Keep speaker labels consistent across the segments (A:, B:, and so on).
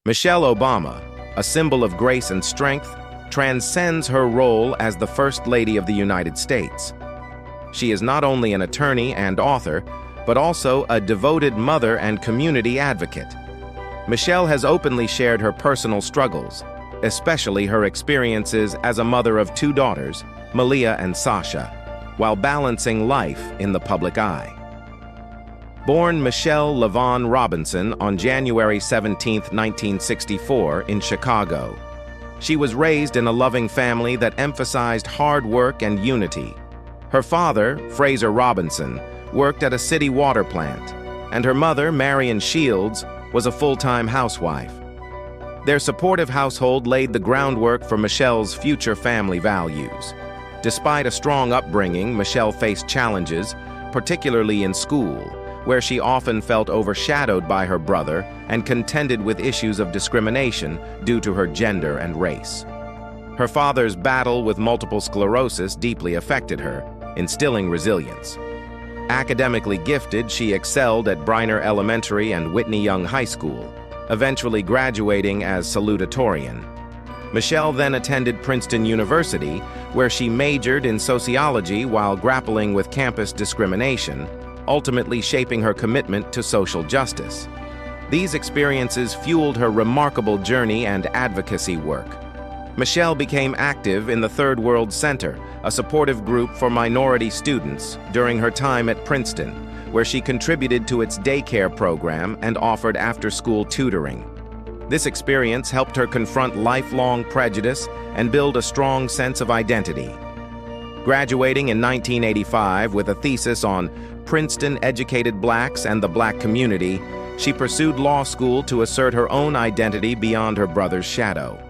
A: Michelle Obama, a symbol of grace and strength, transcends her role as the First Lady of the United States. She is not only an attorney and author, but also a devoted mother and community advocate. Michelle has openly shared her personal struggles, especially her experiences as a mother of two daughters, Malia and Sasha, while balancing life in the public eye. Born Michelle LaVaughn Robinson on January 17, 1964, in Chicago, she was raised in a loving family that emphasized hard work and unity. Her father, Fraser Robinson, worked at a city water plant, and her mother, Marion Shields, was a full-time housewife. Their supportive household laid the groundwork for Michelle's future family values. Despite a strong upbringing, Michelle faced challenges, particularly in school, where she often felt overshadowed by her brother and contended with issues of discrimination due to her gender and race. Her father's battle with multiple sclerosis deeply affected her, instilling resilience. Academically gifted, she excelled at Briner Elementary and Whitney Young High School, eventually graduating as salutatorian. Michelle then attended Princeton University, where she majored in sociology while grappling with campus discrimination, ultimately shaping her commitment to social justice. These experiences fueled her remarkable journey and advocacy work. Michelle became active in the Third World Center, a supportive group for minority students, during her time at Princeton, where she contributed to its daycare program and offered after-school tutoring. This experience helped her confront lifelong prejudice and build a strong sense of identity. Graduating in 1985 with a thesis on Princeton-educated blacks and the black community, she pursued law school to assert her own identity beyond her brother's shadow.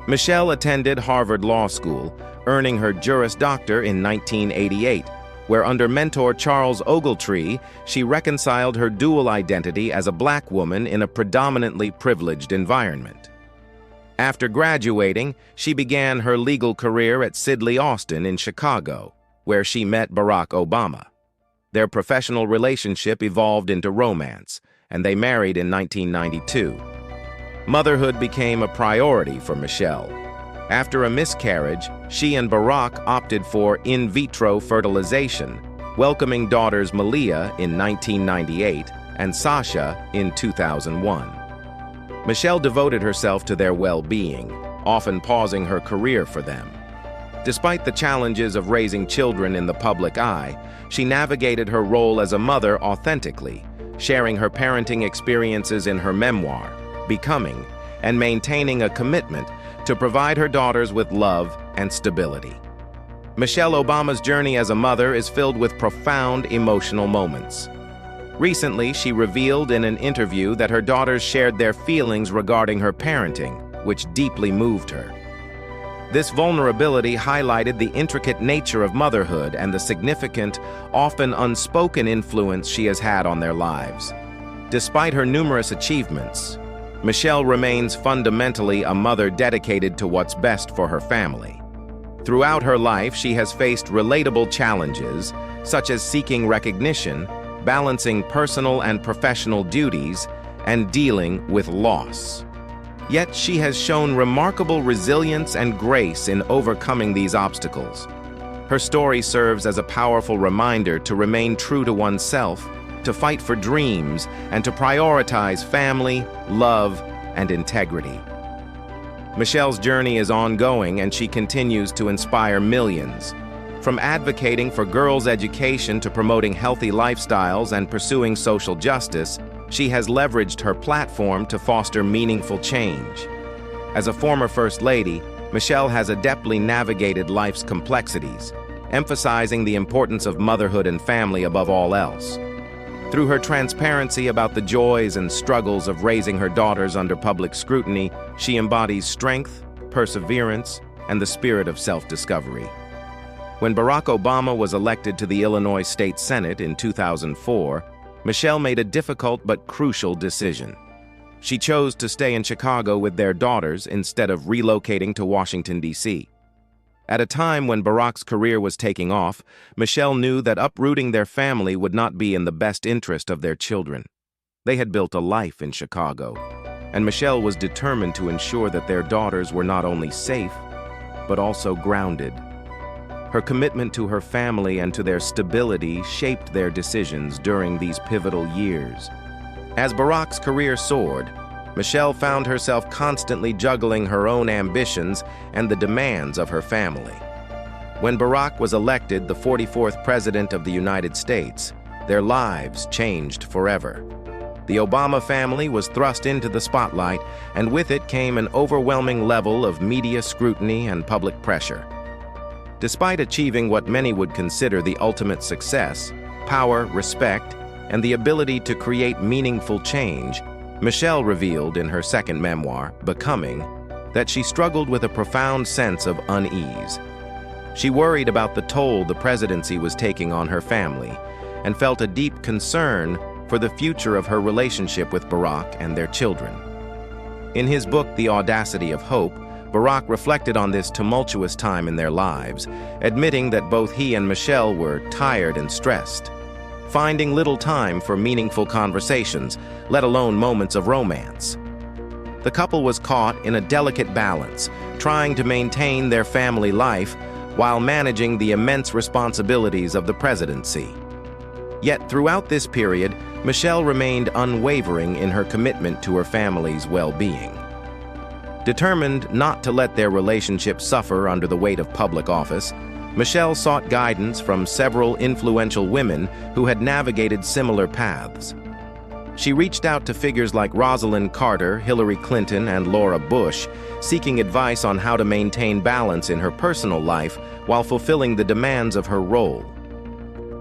A: Michelle attended Harvard Law School, earning her Juris Doctor in 1988, where under mentor Charles Ogletree, she reconciled her dual identity as a black woman in a predominantly privileged environment. After graduating, she began her legal career at Sidley Austin in Chicago, where she met Barack Obama. Their professional relationship evolved into romance, and they married in 1992. Motherhood became a priority for Michelle. After a miscarriage, she and Barack opted for in vitro fertilization, welcoming daughters Malia in 1998 and Sasha in 2001. Michelle devoted herself to their well-being, often pausing her career for them. Despite the challenges of raising children in the public eye, she navigated her role as a mother authentically, sharing her parenting experiences in her memoir, Becoming, and maintaining a commitment to provide her daughters with love and stability. Michelle Obama's journey as a mother is filled with profound emotional moments. Recently, she revealed in an interview that her daughters shared their feelings regarding her parenting, which deeply moved her. This vulnerability highlighted the intricate nature of motherhood and the significant, often unspoken influence she has had on their lives. Despite her numerous achievements, Michelle remains fundamentally a mother dedicated to what's best for her family. Throughout her life, she has faced relatable challenges, such as seeking recognition, balancing personal and professional duties, and dealing with loss. Yet she has shown remarkable resilience and grace in overcoming these obstacles. Her story serves as a powerful reminder to remain true to oneself, to fight for dreams, and to prioritize family, love, and integrity. Michelle's journey is ongoing, and she continues to inspire millions. From advocating for girls' education to promoting healthy lifestyles and pursuing social justice, she has leveraged her platform to foster meaningful change. As a former First Lady, Michelle has adeptly navigated life's complexities, emphasizing the importance of motherhood and family above all else. Through her transparency about the joys and struggles of raising her daughters under public scrutiny, she embodies strength, perseverance, and the spirit of self-discovery. When Barack Obama was elected to the Illinois State Senate in 2004, Michelle made a difficult but crucial decision. She chose to stay in Chicago with their daughters instead of relocating to Washington, D.C. At a time when Barack's career was taking off, Michelle knew that uprooting their family would not be in the best interest of their children. They had built a life in Chicago. and Michelle was determined to ensure that their daughters were not only safe, but also grounded. Her commitment to her family and to their stability shaped their decisions during these pivotal years. As Barack's career soared, Michelle found herself constantly juggling her own ambitions and the demands of her family. When Barack was elected the 44th President of the United States, their lives changed forever. The Obama family was thrust into the spotlight, and with it came an overwhelming level of media scrutiny and public pressure. Despite achieving what many would consider the ultimate success, power, respect, and the ability to create meaningful change, Michelle revealed in her second memoir, Becoming, that she struggled with a profound sense of unease. She worried about the toll the presidency was taking on her family and felt a deep concern for the future of her relationship with Barack and their children. In his book, The Audacity of Hope, Barack reflected on this tumultuous time in their lives, admitting that both he and Michelle were tired and stressed, finding little time for meaningful conversations, let alone moments of romance. The couple was caught in a delicate balance, trying to maintain their family life while managing the immense responsibilities of the presidency. Yet throughout this period, Michelle remained unwavering in her commitment to her family's well-being. Determined not to let their relationship suffer under the weight of public office, Michelle sought guidance from several influential women who had navigated similar paths. She reached out to figures like Rosalind Carter, Hillary Clinton, and Laura Bush, seeking advice on how to maintain balance in her personal life while fulfilling the demands of her role.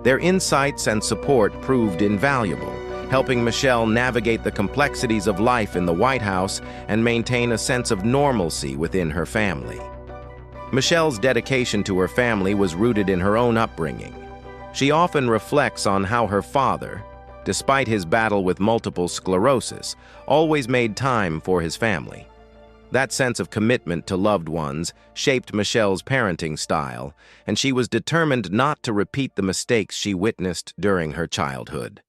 A: Their insights and support proved invaluable, helping Michelle navigate the complexities of life in the White House and maintain a sense of normalcy within her family. Michelle's dedication to her family was rooted in her own upbringing. She often reflects on how her father, despite his battle with multiple sclerosis, always made time for his family. That sense of commitment to loved ones shaped Michelle's parenting style, and she was determined not to repeat the mistakes she witnessed during her childhood.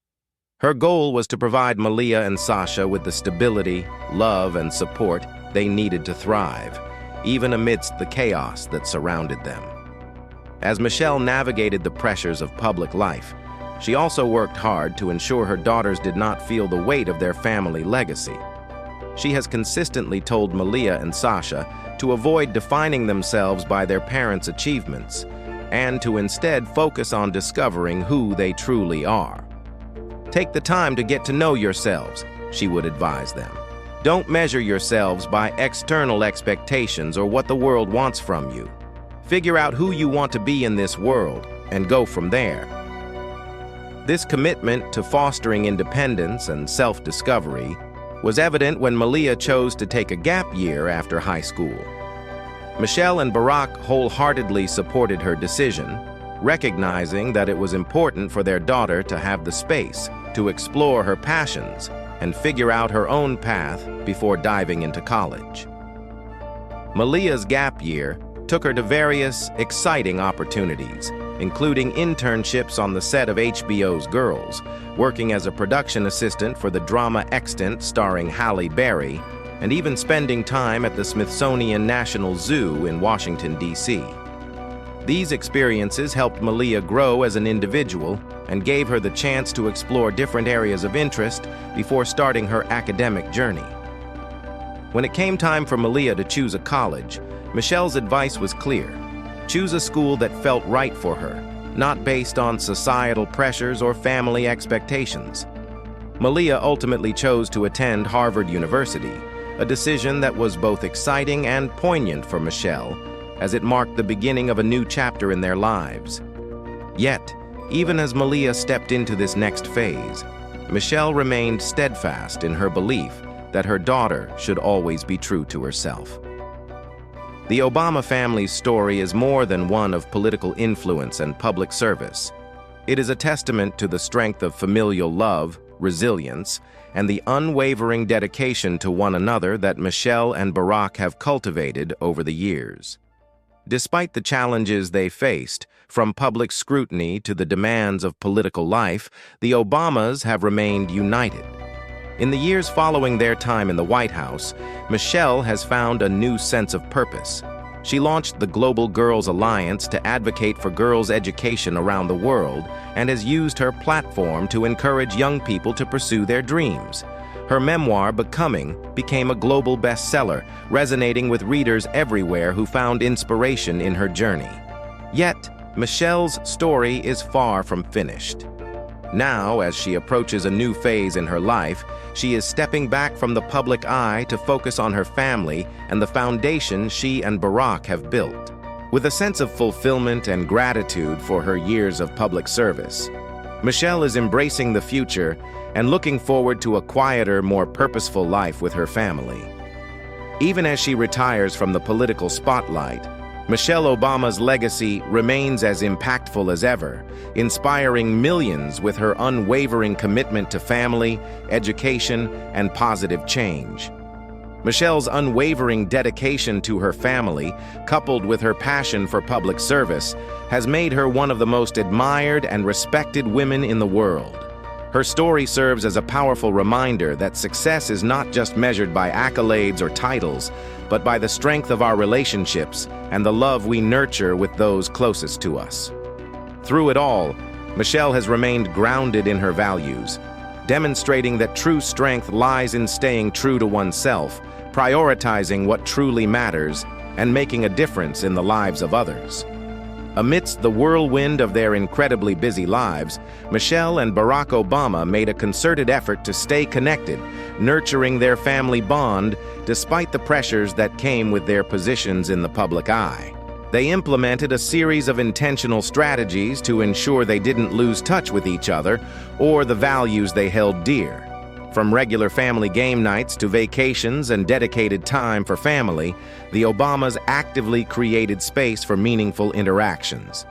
A: Her goal was to provide Malia and Sasha with the stability, love, and support they needed to thrive, even amidst the chaos that surrounded them. As Michelle navigated the pressures of public life, she also worked hard to ensure her daughters did not feel the weight of their family legacy. She has consistently told Malia and Sasha to avoid defining themselves by their parents' achievements and to instead focus on discovering who they truly are. Take the time to get to know yourselves, she would advise them. Don't measure yourselves by external expectations or what the world wants from you. Figure out who you want to be in this world and go from there. This commitment to fostering independence and self-discovery was evident when Malia chose to take a gap year after high school. Michelle and Barack wholeheartedly supported her decision, recognizing that it was important for their daughter to have the space to explore her passions and figure out her own path before diving into college. Malia's gap year took her to various exciting opportunities, including internships on the set of HBO's Girls, working as a production assistant for the drama Extant starring Halle Berry, and even spending time at the Smithsonian National Zoo in Washington, D.C. These experiences helped Malia grow as an individual and gave her the chance to explore different areas of interest before starting her academic journey. When it came time for Malia to choose a college, Michelle's advice was clear. Choose a school that felt right for her, not based on societal pressures or family expectations. Malia ultimately chose to attend Harvard University, a decision that was both exciting and poignant for Michelle, as it marked the beginning of a new chapter in their lives. Yet, even as Malia stepped into this next phase, Michelle remained steadfast in her belief that her daughter should always be true to herself. The Obama family's story is more than one of political influence and public service. It is a testament to the strength of familial love, resilience, and the unwavering dedication to one another that Michelle and Barack have cultivated over the years. Despite the challenges they faced, from public scrutiny to the demands of political life, the Obamas have remained united. In the years following their time in the White House, Michelle has found a new sense of purpose. She launched the Global Girls Alliance to advocate for girls' education around the world and has used her platform to encourage young people to pursue their dreams. Her memoir, Becoming, became a global bestseller, resonating with readers everywhere who found inspiration in her journey. Yet, Michelle's story is far from finished. Now, as she approaches a new phase in her life, she is stepping back from the public eye to focus on her family and the foundation she and Barack have built. With a sense of fulfillment and gratitude for her years of public service, Michelle is embracing the future and looking forward to a quieter, more purposeful life with her family. Even as she retires from the political spotlight, Michelle Obama's legacy remains as impactful as ever, inspiring millions with her unwavering commitment to family, education, and positive change. Michelle's unwavering dedication to her family, coupled with her passion for public service, has made her one of the most admired and respected women in the world. Her story serves as a powerful reminder that success is not just measured by accolades or titles, but by the strength of our relationships and the love we nurture with those closest to us. Through it all, Michelle has remained grounded in her values, demonstrating that true strength lies in staying true to oneself, prioritizing what truly matters, and making a difference in the lives of others. Amidst the whirlwind of their incredibly busy lives, Michelle and Barack Obama made a concerted effort to stay connected, nurturing their family bond despite the pressures that came with their positions in the public eye. They implemented a series of intentional strategies to ensure they didn't lose touch with each other or the values they held dear. From regular family game nights to vacations and dedicated time for family, the Obamas actively created space for meaningful interactions.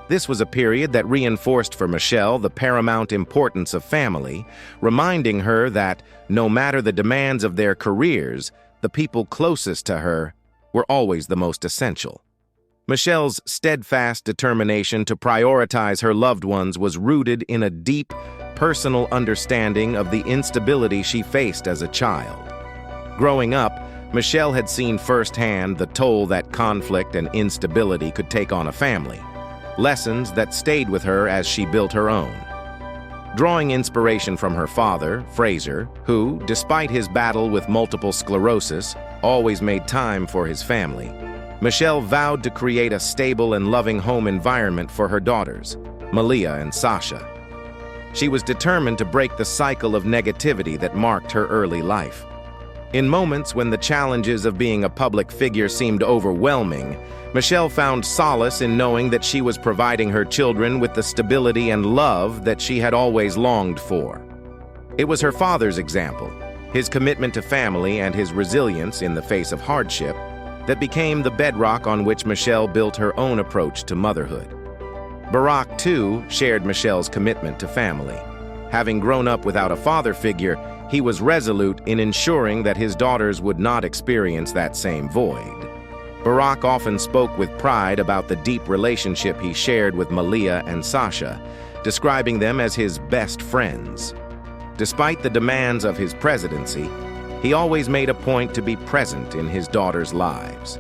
A: This was a period that reinforced for Michelle the paramount importance of family, reminding her that, no matter the demands of their careers, the people closest to her were always the most essential. Michelle's steadfast determination to prioritize her loved ones was rooted in a deep, personal understanding of the instability she faced as a child. Growing up, Michelle had seen firsthand the toll that conflict and instability could take on a family, lessons that stayed with her as she built her own. Drawing inspiration from her father, Fraser, who, despite his battle with multiple sclerosis, always made time for his family, Michelle vowed to create a stable and loving home environment for her daughters, Malia and Sasha. She was determined to break the cycle of negativity that marked her early life. In moments when the challenges of being a public figure seemed overwhelming, Michelle found solace in knowing that she was providing her children with the stability and love that she had always longed for. It was her father's example, his commitment to family and his resilience in the face of hardship, that became the bedrock on which Michelle built her own approach to motherhood. Barack, too, shared Michelle's commitment to family. Having grown up without a father figure, he was resolute in ensuring that his daughters would not experience that same void. Barack often spoke with pride about the deep relationship he shared with Malia and Sasha, describing them as his best friends. Despite the demands of his presidency, he always made a point to be present in his daughters' lives.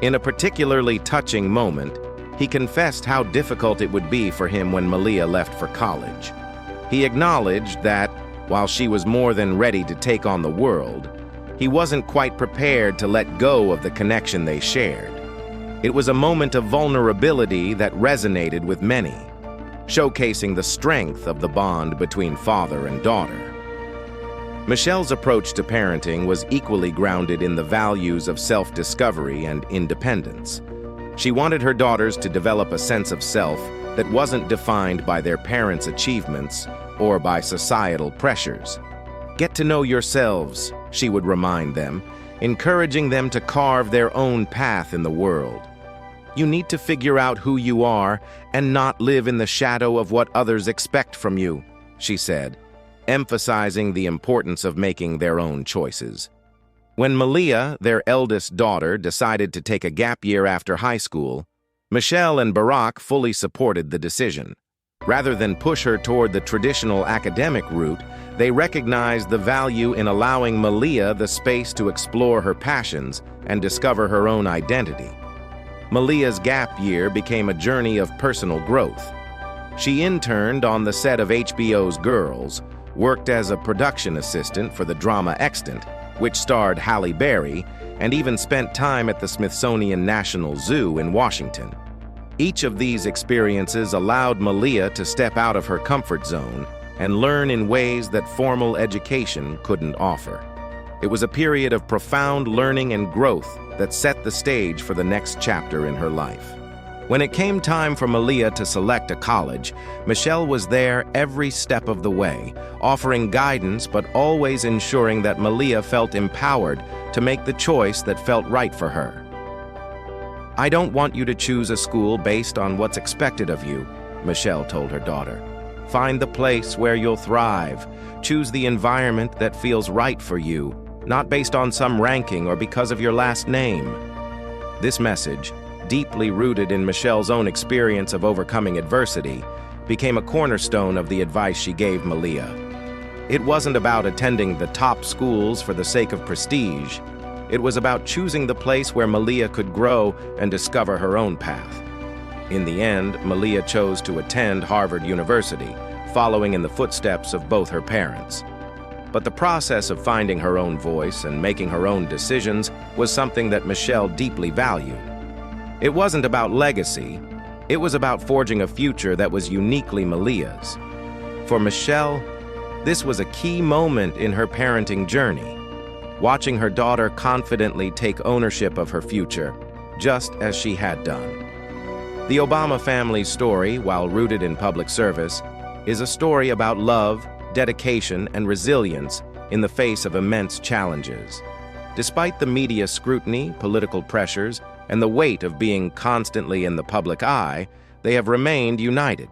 A: In a particularly touching moment, he confessed how difficult it would be for him when Malia left for college. He acknowledged that, while she was more than ready to take on the world, he wasn't quite prepared to let go of the connection they shared. It was a moment of vulnerability that resonated with many, showcasing the strength of the bond between father and daughter. Michelle's approach to parenting was equally grounded in the values of self-discovery and independence. She wanted her daughters to develop a sense of self that wasn't defined by their parents' achievements or by societal pressures. Get to know yourselves, she would remind them, encouraging them to carve their own path in the world. You need to figure out who you are and not live in the shadow of what others expect from you, she said, emphasizing the importance of making their own choices. When Malia, their eldest daughter, decided to take a gap year after high school, Michelle and Barack fully supported the decision. Rather than push her toward the traditional academic route, They recognized the value in allowing Malia the space to explore her passions and discover her own identity. Malia's gap year became a journey of personal growth. She interned on the set of HBO's Girls, worked as a production assistant for the drama Extant, which starred Halle Berry, and even spent time at the Smithsonian National Zoo in Washington. Each of these experiences allowed Malia to step out of her comfort zone and learn in ways that formal education couldn't offer. It was a period of profound learning and growth that set the stage for the next chapter in her life. When it came time for Malia to select a college, Michelle was there every step of the way, offering guidance but always ensuring that Malia felt empowered to make the choice that felt right for her. "I don't want you to choose a school based on what's expected of you," Michelle told her daughter. "Find the place where you'll thrive. Choose the environment that feels right for you, not based on some ranking or because of your last name." This message, deeply rooted in Michelle's own experience of overcoming adversity, became a cornerstone of the advice she gave Malia. It wasn't about attending the top schools for the sake of prestige. It was about choosing the place where Malia could grow and discover her own path. In the end, Malia chose to attend Harvard University, following in the footsteps of both her parents. But the process of finding her own voice and making her own decisions was something that Michelle deeply valued. It wasn't about legacy, it was about forging a future that was uniquely Malia's. For Michelle, this was a key moment in her parenting journey, watching her daughter confidently take ownership of her future, just as she had done. The Obama family's story, while rooted in public service, is a story about love, dedication, and resilience in the face of immense challenges. Despite the media scrutiny, political pressures, and the weight of being constantly in the public eye, they have remained united.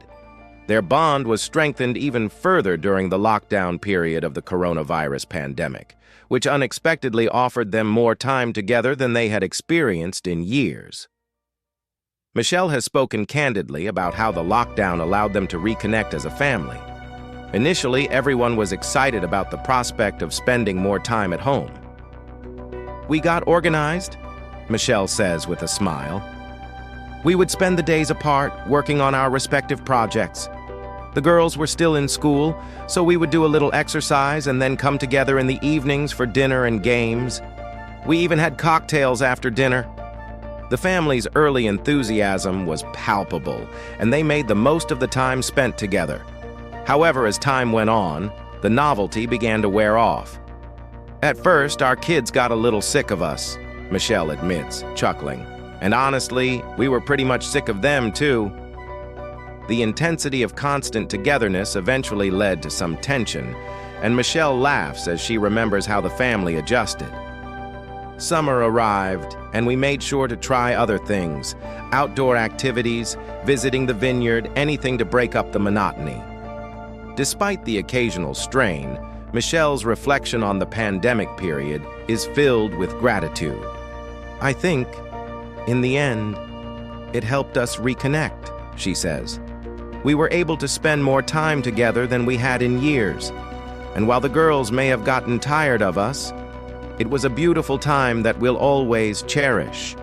A: Their bond was strengthened even further during the lockdown period of the coronavirus pandemic, which unexpectedly offered them more time together than they had experienced in years. Michelle has spoken candidly about how the lockdown allowed them to reconnect as a family. Initially, everyone was excited about the prospect of spending more time at home. "We got organized," Michelle says with a smile. "We would spend the days apart, working on our respective projects. The girls were still in school, so we would do a little exercise and then come together in the evenings for dinner and games. We even had cocktails after dinner." The family's early enthusiasm was palpable, and they made the most of the time spent together. However, as time went on, the novelty began to wear off. "At first, our kids got a little sick of us," Michelle admits, chuckling. "And honestly, we were pretty much sick of them, too." The intensity of constant togetherness eventually led to some tension, and Michelle laughs as she remembers how the family adjusted. Summer arrived, and we made sure to try other things, outdoor activities, visiting the vineyard, anything to break up the monotony. Despite the occasional strain, Michelle's reflection on the pandemic period is filled with gratitude. "I think, in the end, it helped us reconnect," she says. "We were able to spend more time together than we had in years, and while the girls may have gotten tired of us, it was a beautiful time that we'll always cherish."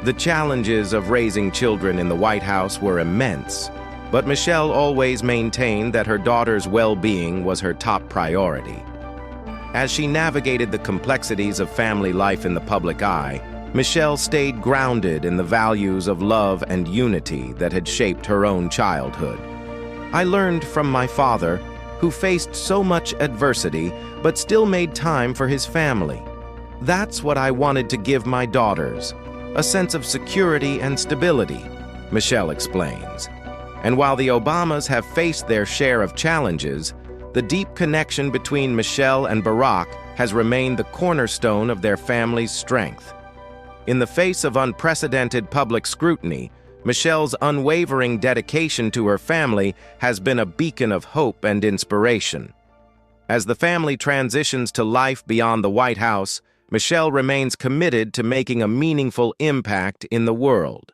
A: The challenges of raising children in the White House were immense, but Michelle always maintained that her daughter's well-being was her top priority. As she navigated the complexities of family life in the public eye, Michelle stayed grounded in the values of love and unity that had shaped her own childhood. "I learned from my father, who faced so much adversity but still made time for his family. That's what I wanted to give my daughters, a sense of security and stability," Michelle explains. And while the Obamas have faced their share of challenges, the deep connection between Michelle and Barack has remained the cornerstone of their family's strength. In the face of unprecedented public scrutiny, Michelle's unwavering dedication to her family has been a beacon of hope and inspiration. As the family transitions to life beyond the White House, Michelle remains committed to making a meaningful impact in the world.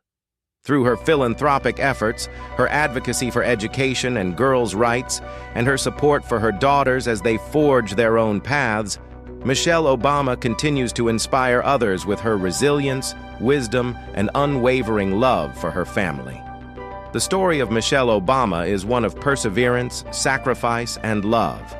A: Through her philanthropic efforts, her advocacy for education and girls' rights, and her support for her daughters as they forge their own paths, Michelle Obama continues to inspire others with her resilience, wisdom, and unwavering love for her family. The story of Michelle Obama is one of perseverance, sacrifice, and love.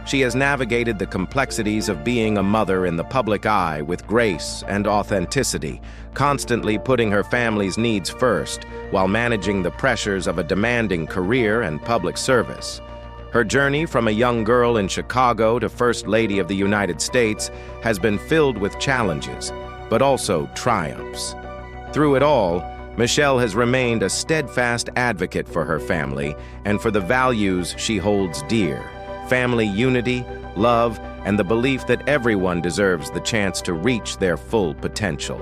A: She has navigated the complexities of being a mother in the public eye with grace and authenticity, constantly putting her family's needs first while managing the pressures of a demanding career and public service. Her journey from a young girl in Chicago to First Lady of the United States has been filled with challenges, but also triumphs. Through it all, Michelle has remained a steadfast advocate for her family and for the values she holds dear: family unity, love, and the belief that everyone deserves the chance to reach their full potential.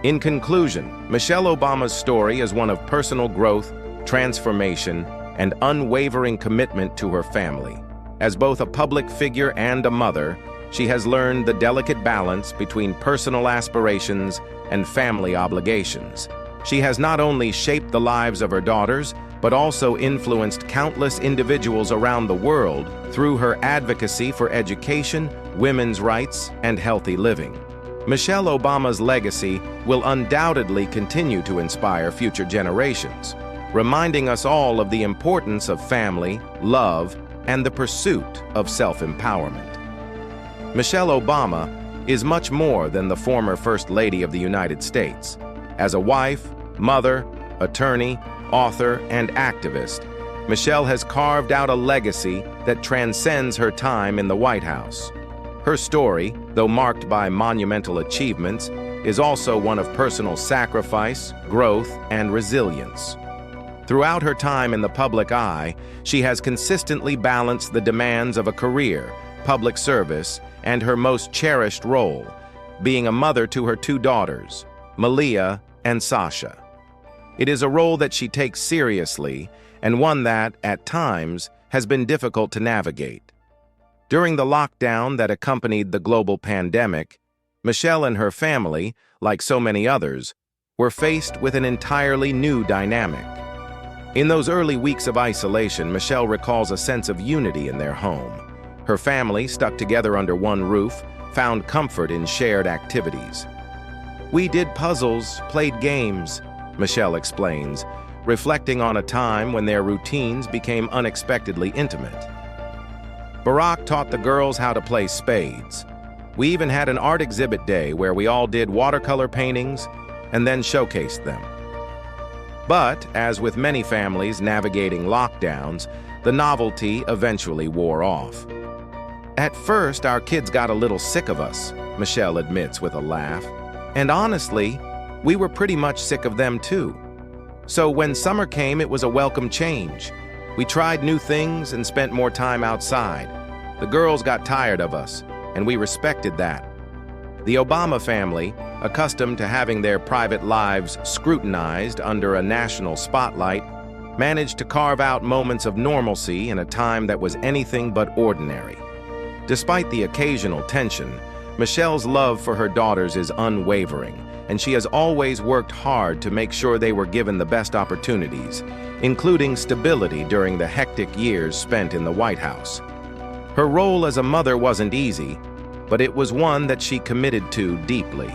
A: In conclusion, Michelle Obama's story is one of personal growth, transformation, and unwavering commitment to her family. As both a public figure and a mother, she has learned the delicate balance between personal aspirations and family obligations. She has not only shaped the lives of her daughters, but also influenced countless individuals around the world through her advocacy for education, women's rights, and healthy living. Michelle Obama's legacy will undoubtedly continue to inspire future generations, reminding us all of the importance of family, love, and the pursuit of self-empowerment. Michelle Obama is much more than the former First Lady of the United States. As a wife, mother, attorney, author, and activist, Michelle has carved out a legacy that transcends her time in the White House. Her story, though marked by monumental achievements, is also one of personal sacrifice, growth, and resilience. Throughout her time in the public eye, she has consistently balanced the demands of a career, public service, and her most cherished role, being a mother to her two daughters, Malia and Sasha. It is a role that she takes seriously and one that, at times, has been difficult to navigate. During the lockdown that accompanied the global pandemic, Michelle and her family, like so many others, were faced with an entirely new dynamic. In those early weeks of isolation, Michelle recalls a sense of unity in their home. Her family, stuck together under one roof, found comfort in shared activities. "We did puzzles, played games," Michelle explains, reflecting on a time when their routines became unexpectedly intimate. Barack taught the girls how to play spades. We even had an art exhibit day where we all did watercolor paintings and then showcased them. But, as with many families navigating lockdowns, the novelty eventually wore off. "At first, our kids got a little sick of us," Michelle admits with a laugh. "And honestly, we were pretty much sick of them too. So when summer came, it was a welcome change. We tried new things and spent more time outside. The girls got tired of us, and we respected that." The Obama family, accustomed to having their private lives scrutinized under a national spotlight, managed to carve out moments of normalcy in a time that was anything but ordinary. Despite the occasional tension, Michelle's love for her daughters is unwavering, and she has always worked hard to make sure they were given the best opportunities, including stability during the hectic years spent in the White House. Her role as a mother wasn't easy, but it was one that she committed to deeply.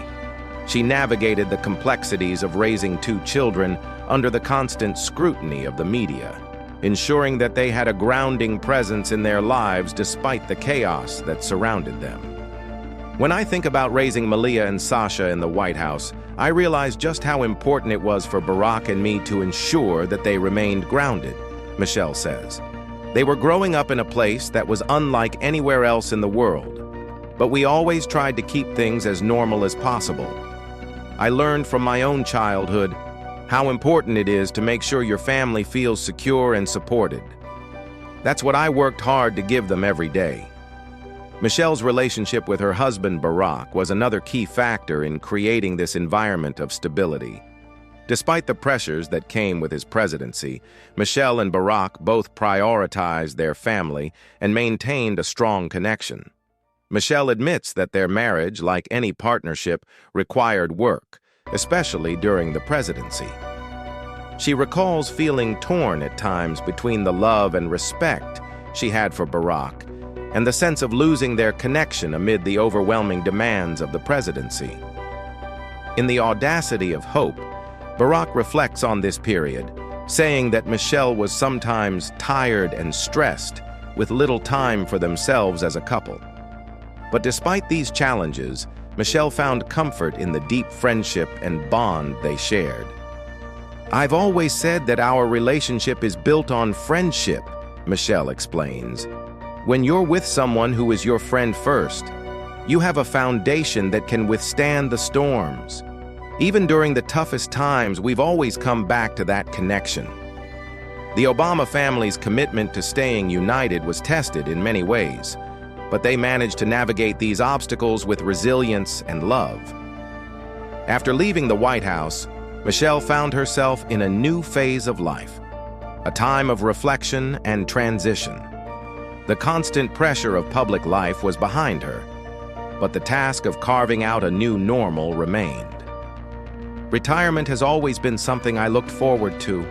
A: She navigated the complexities of raising two children under the constant scrutiny of the media, ensuring that they had a grounding presence in their lives despite the chaos that surrounded them. When I think about raising Malia and Sasha in the White House, I realize just how important it was for Barack and me to ensure that they remained grounded, Michelle says. They were growing up in a place that was unlike anywhere else in the world, but we always tried to keep things as normal as possible. I learned from my own childhood how important it is to make sure your family feels secure and supported. That's what I worked hard to give them every day. Michelle's relationship with her husband, Barack, was another key factor in creating this environment of stability. Despite the pressures that came with his presidency, Michelle and Barack both prioritized their family and maintained a strong connection. Michelle admits that their marriage, like any partnership, required work, especially during the presidency. She recalls feeling torn at times between the love and respect she had for Barack and the sense of losing their connection amid the overwhelming demands of the presidency. In The Audacity of Hope, Barack reflects on this period, saying that Michelle was sometimes tired and stressed, with little time for themselves as a couple. But despite these challenges, Michelle found comfort in the deep friendship and bond they shared. "I've always said that our relationship is built on friendship," Michelle explains. "When you're with someone who is your friend first, you have a foundation that can withstand the storms. Even during the toughest times, we've always come back to that connection." The Obama family's commitment to staying united was tested in many ways, but they managed to navigate these obstacles with resilience and love. After leaving the White House, Michelle found herself in a new phase of life, a time of reflection and transition. The constant pressure of public life was behind her, but the task of carving out a new normal remained. "Retirement has always been something I looked forward to,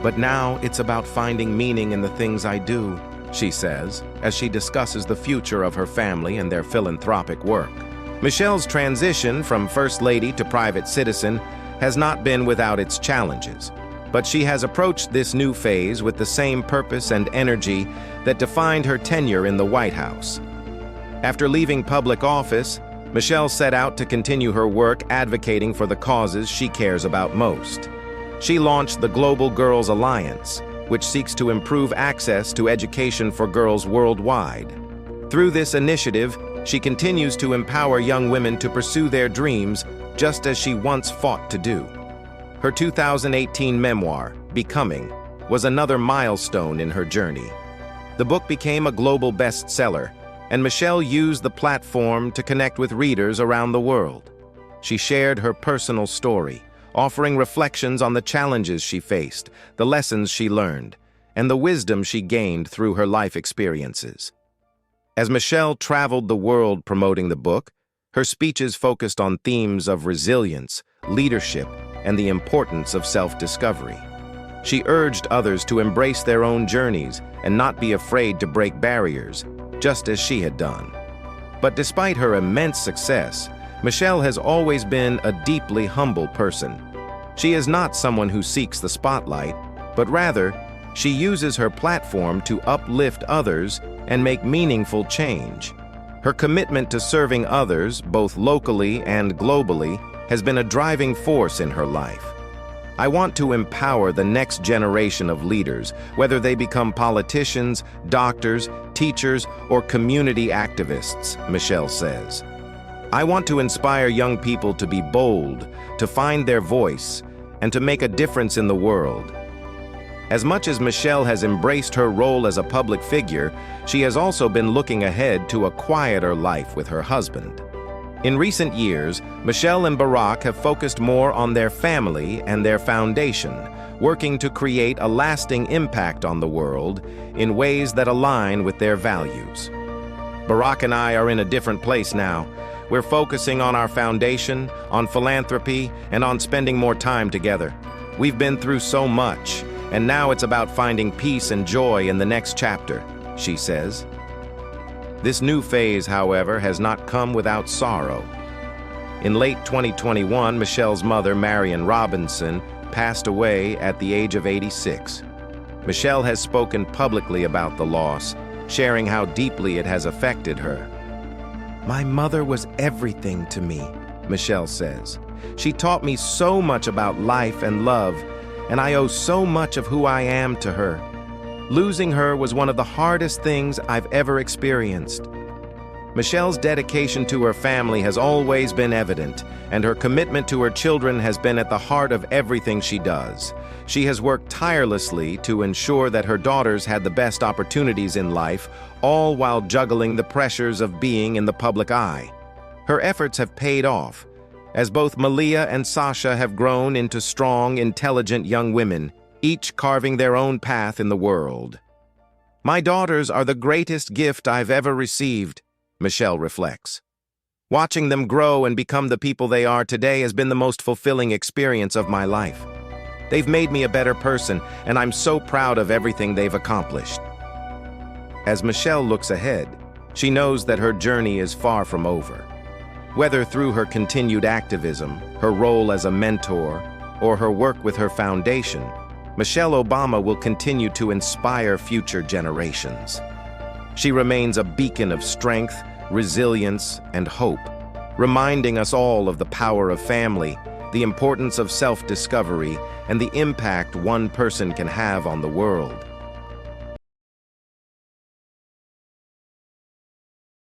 A: but now it's about finding meaning in the things I do," she says, as she discusses the future of her family and their philanthropic work. Michelle's transition from First Lady to private citizen has not been without its challenges, but she has approached this new phase with the same purpose and energy that defined her tenure in the White House. After leaving public office, Michelle set out to continue her work advocating for the causes she cares about most. She launched the Global Girls Alliance, which seeks to improve access to education for girls worldwide. Through this initiative, she continues to empower young women to pursue their dreams just as she once fought to do. Her 2018 memoir, Becoming, was another milestone in her journey. The book became a global bestseller, and Michelle used the platform to connect with readers around the world. She shared her personal story, offering reflections on the challenges she faced, the lessons she learned, and the wisdom she gained through her life experiences. As Michelle traveled the world promoting the book, her speeches focused on themes of resilience, leadership, and the importance of self-discovery. She urged others to embrace their own journeys and not be afraid to break barriers, just as she had done. But despite her immense success, Michelle has always been a deeply humble person. She is not someone who seeks the spotlight, but rather, she uses her platform to uplift others and make meaningful change. Her commitment to serving others, both locally and globally, has been a driving force in her life. "I want to empower the next generation of leaders, whether they become politicians, doctors, teachers, or community activists," Michelle says. "I want to inspire young people to be bold, to find their voice, and to make a difference in the world." As much as Michelle has embraced her role as a public figure, she has also been looking ahead to a quieter life with her husband. In recent years, Michelle and Barack have focused more on their family and their foundation, working to create a lasting impact on the world in ways that align with their values. "Barack and I are in a different place now. We're focusing on our foundation, on philanthropy, and on spending more time together. We've been through so much, and now it's about finding peace and joy in the next chapter," she says. This new phase, however, has not come without sorrow. In late 2021, Michelle's mother, Marion Robinson, passed away at the age of 86. Michelle has spoken publicly about the loss, sharing how deeply it has affected her. "My mother was everything to me," Michelle says. "She taught me so much about life and love, and I owe so much of who I am to her. Losing her was one of the hardest things I've ever experienced." Michelle's dedication to her family has always been evident, and her commitment to her children has been at the heart of everything she does. She has worked tirelessly to ensure that her daughters had the best opportunities in life, all while juggling the pressures of being in the public eye. Her efforts have paid off, as both Malia and Sasha have grown into strong, intelligent young women, each carving their own path in the world. "My daughters are the greatest gift I've ever received," Michelle reflects. "Watching them grow and become the people they are today has been the most fulfilling experience of my life. They've made me a better person, and I'm so proud of everything they've accomplished. As Michelle looks ahead, she knows that her journey is far from over. Whether through her continued activism, her role as a mentor, or her work with her foundation, Michelle Obama will continue to inspire future generations. She remains a beacon of strength, resilience, and hope, reminding us all of the power of family, the importance of self-discovery, and the impact one person can have on the world.